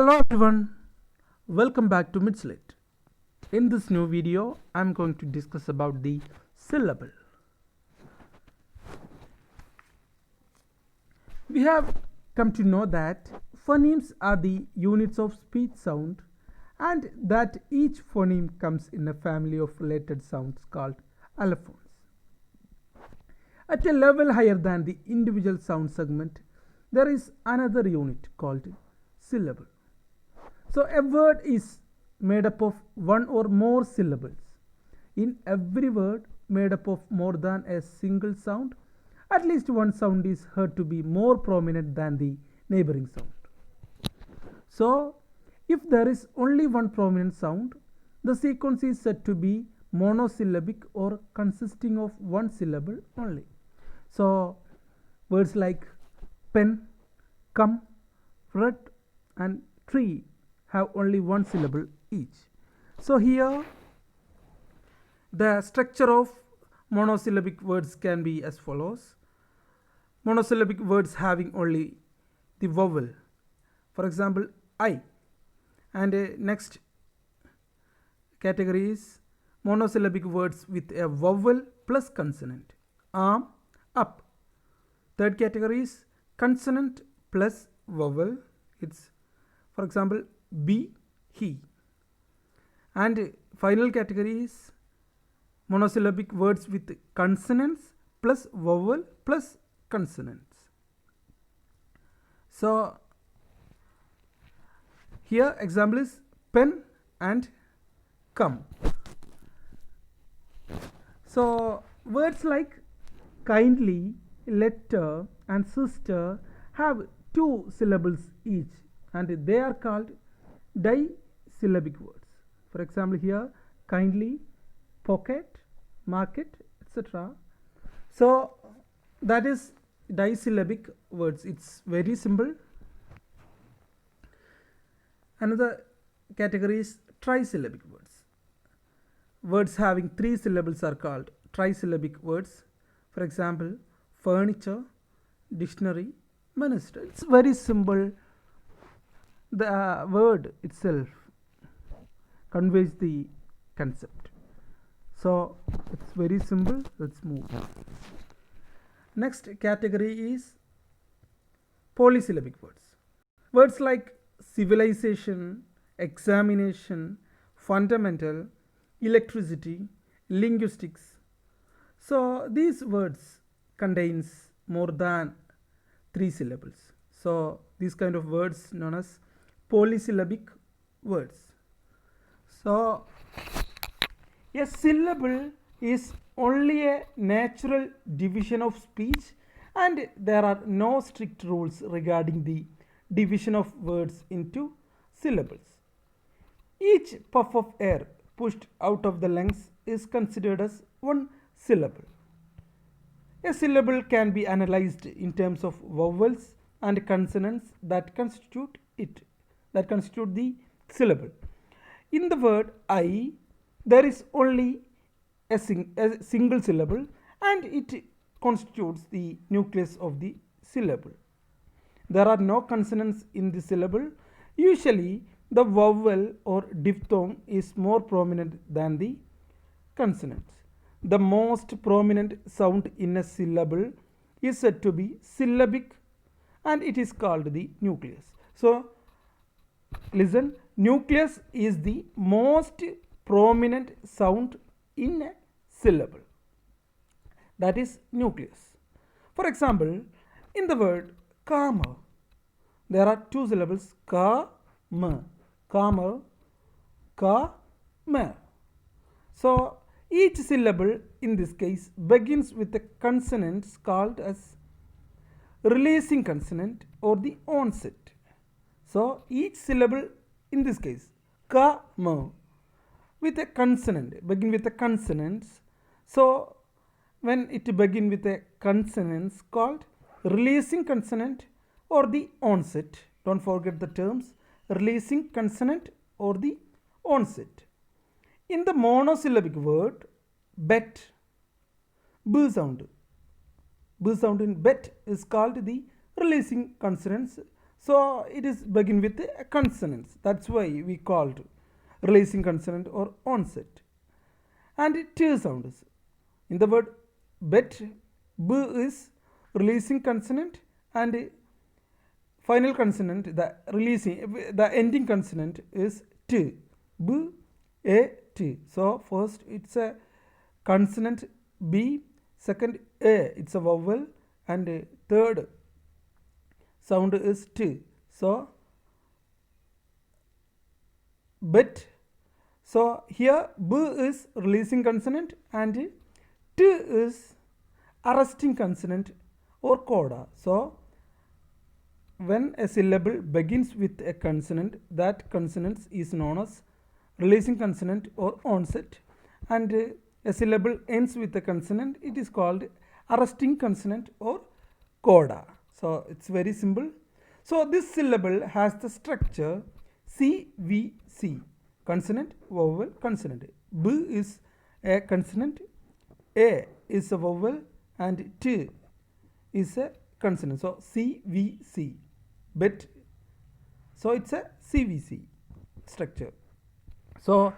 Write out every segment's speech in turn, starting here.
Hello everyone, welcome back to Midslit. In this new video, I'm going to discuss about the syllable. We have come to know that phonemes are the units of speech sound and that each phoneme comes in a family of related sounds called allophones. At a level higher than the individual sound segment, there is another unit called syllable. So a word is made up of one or more syllables. In every word made up of more than a single sound, at least one sound is heard to be more prominent than the neighboring sound. So, if there is only one prominent sound, the sequence is said to be monosyllabic or consisting of one syllable only. So, words like pen, come, red, and tree have only one syllable each. So, here the structure of monosyllabic words can be as follows. Monosyllabic words having only the vowel, for example I, and next category is monosyllabic words with a vowel plus consonant, arm, up. Third category is consonant plus vowel, it's for example be, he. And final category is monosyllabic words with consonants plus vowel plus consonants. So here example is pen and come. So words like kindly, letter, and sister have two syllables each and they are called disyllabic words. For example here kindly, pocket, market, etc. So that is disyllabic words. It's very simple. Another category is trisyllabic words. Words having three syllables are called trisyllabic words. For example, furniture, dictionary, minister. It's very simple. The word itself conveys the concept. So it's very simple. Let's move. Next category is polysyllabic words. Words like civilization, examination, fundamental, electricity, linguistics. So these words contains more than three syllables. So these kind of words known as polysyllabic words. So a syllable is only a natural division of speech and there are no strict rules regarding the division of words into syllables. Each puff of air pushed out of the lungs is considered as one syllable. A syllable can be analyzed in terms of vowels and consonants that constitute the syllable. In the word I, there is only a single syllable and it constitutes the nucleus of the syllable. There are no consonants in the syllable. Usually the vowel or diphthong is more prominent than the consonants. The most prominent sound in a syllable is said to be syllabic and it is called the nucleus. So listen, nucleus is the most prominent sound in a syllable. That is nucleus. For example, in the word calmer, there are two syllables calmer, calmer, calmer. So each syllable in this case begins with a consonant called as releasing consonant or the onset. So each syllable in this case calmer with a consonant, begin with a consonants. So when it begin with a consonants called releasing consonant or the onset, don't forget the terms releasing consonant or the onset. In the monosyllabic word bet, b sound in bet is called the releasing consonants. So it is begin with consonants. That's why we called releasing consonant or onset. And T sounds. In the word bet, B is releasing consonant, and final consonant, the ending consonant is T. B, A, T. So first it's a consonant B, second A, it's a vowel, and third sound is T. So bet. So here B is releasing consonant and T is arresting consonant or coda. So when a syllable begins with a consonant, that consonant is known as releasing consonant or onset, and a syllable ends with a consonant, it is called arresting consonant or coda. So it's very simple. So this syllable has the structure CVC, consonant, vowel, consonant. B is a consonant, A is a vowel, and T is a consonant. So CVC, bet. So it's a CVC structure. So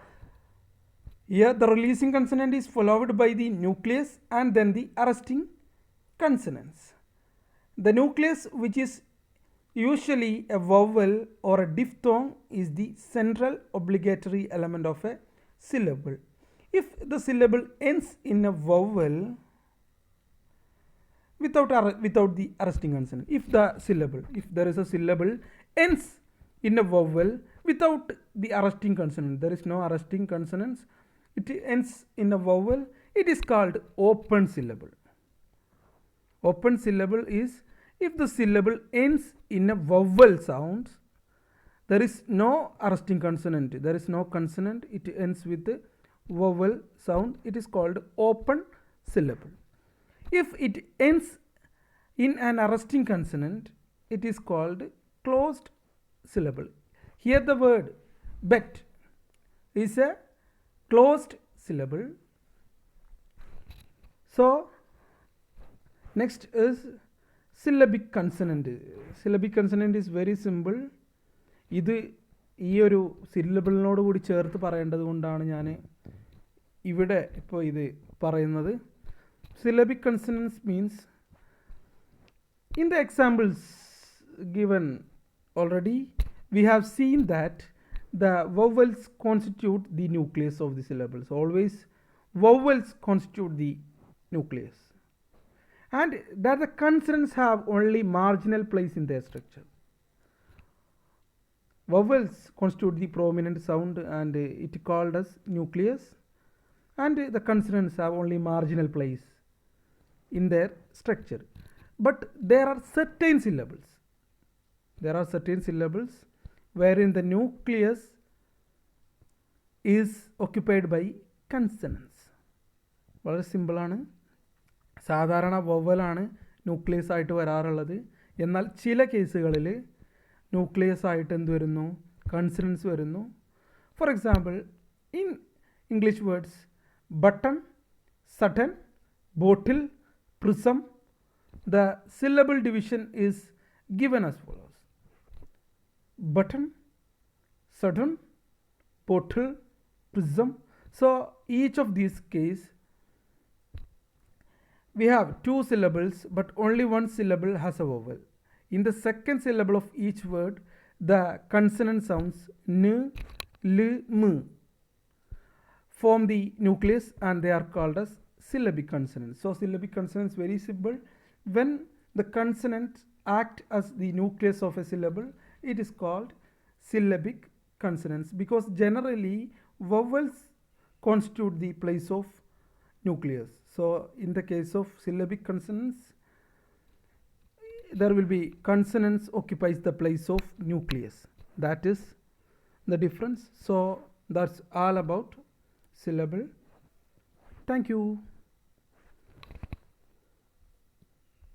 here the releasing consonant is followed by the nucleus and then the arresting consonants. The nucleus, which is usually a vowel or a diphthong, is the central obligatory element of a syllable. If the syllable ends in a vowel without the arresting consonant, if there is a syllable ends in a vowel without the arresting consonant, there is no arresting consonants, it ends in a vowel, it is called open syllable. Open syllable is if the syllable ends in a vowel sound, there is no arresting consonant, there is no consonant, it ends with a vowel sound, it is called open syllable. If it ends in an arresting consonant, it is called closed syllable. Here the word bet is a closed syllable. So next is syllabic consonant. Syllabic consonant is very simple. ഇത് ഈ ഒരു സില്ലബിളിനോട് കൂടി ചേർത്ത് പറയേണ്ടത് കൊണ്ടാണ് ഞാൻ ഇവിടെ ഇപ്പോൾ ഇത് പറയുന്നത്. Syllabic consonants means in the examples given already we have seen that the vowels constitute the nucleus of the syllables. Always vowels constitute the nucleus, and that the consonants have only marginal place in their structure. Vowels constitute the prominent sound and it called as nucleus, and the consonants have only marginal place in their structure. But there are certain syllables wherein the nucleus is occupied by consonants. വളരെ സിമ്പിളാണ്. സാധാരണ വവ്വലാണ് nucleus ആയിട്ട് വരാറുള്ളത്. എന്നാൽ ചില കേസുകളിൽ nucleus ആയിട്ട് എന്ത് വരുന്നു, കൺസണൻസ് വരുന്നു. For example in English words button, sudden, bottle, prism, the syllable division is given as follows: button, sudden, bottle, prism. So each of these case we have two syllables but only one syllable has a vowel. In the second syllable of each word the consonant sounds n, l, m form the nucleus and they are called as syllabic consonants. So syllabic consonants very simple. When the consonants act as the nucleus of a syllable, it is called syllabic consonants, because generally vowels constitute the place of nucleus. So in the case of syllabic consonants, there will be consonants occupies the place of nucleus. That is the difference. So that's all about syllable. Thank you.